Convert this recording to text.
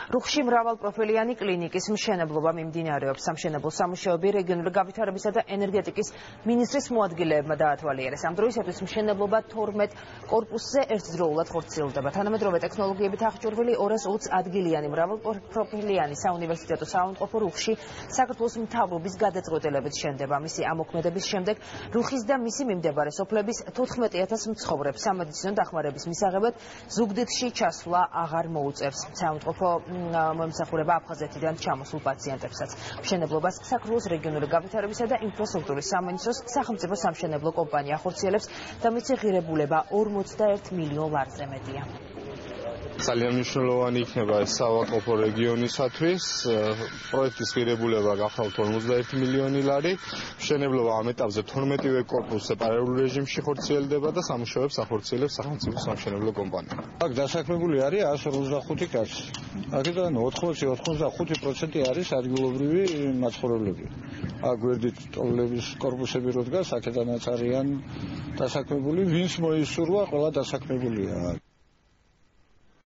რუხში მრავალპროფილიანი კლინიკის მშენებლობა მიმდინარეობს. სამშენებლო სამუშაოები რეგიონული განვითარებისა და ენერგეტიკის მინისტრის მოადგილეებმა დაათვალიერეს. ამ დროისათვის მშენებლობა 12 კორპუსზე ერთდროულად ხორციელდება. თანამედროვე ტექნოლოგიებით აღჭურვილი 220 ადგილიანი მრავალპროფილიანი საუნივერსიტეტო საავადმყოფო რუხში საქართველოს მთავრობის გადაწყვეტილებით შენდება. მისი ამოქმედების შემდეგ რუხის და მისი მიმდებარე სოფლების 14,000 მცხოვრებს სამედიცინო დახმარების მისაღებად ზუგდიდში ჩასვლა აღარ მოუწევს. საავადმყოფო მომსახურება აფხაზეთიდან ჩამოსულ პაციენტებსაც. მშენებლობას საქართველოს რეგიონული განვითარებისა და ინფრასტრუქტურის სამინისტროს სახელმწიფო სამშენებლო კომპანია ახორციელებს და მისი ღირებულება 41 მილიონ ლარზე მეტია. ძალიან მნიშვნელოვანი იქნება ეს საავადმყოფო რეგიონისათვის. პროექტის ღირებულება გახლავთ 51 მილიონი ლარი. მშენებლობა ამ ეტაპზე 12-ვე კორპუსზე პარალელურ რეჟიმში ხორციელდება და სამუშაოებს ახორციელებს სახელმწიფო სამშენებლო კომპანია. აქ დასაქმებული არის 155 კაცი. აქედან 80-85% არის ადგილობრივი მაცხოვრებლები. აქ გვერდით ტოლების კორპუსები რო დგას, აქედანაც არიან დასაქმებული, ვინც მოისურვა, ყველა დასაქმებულია.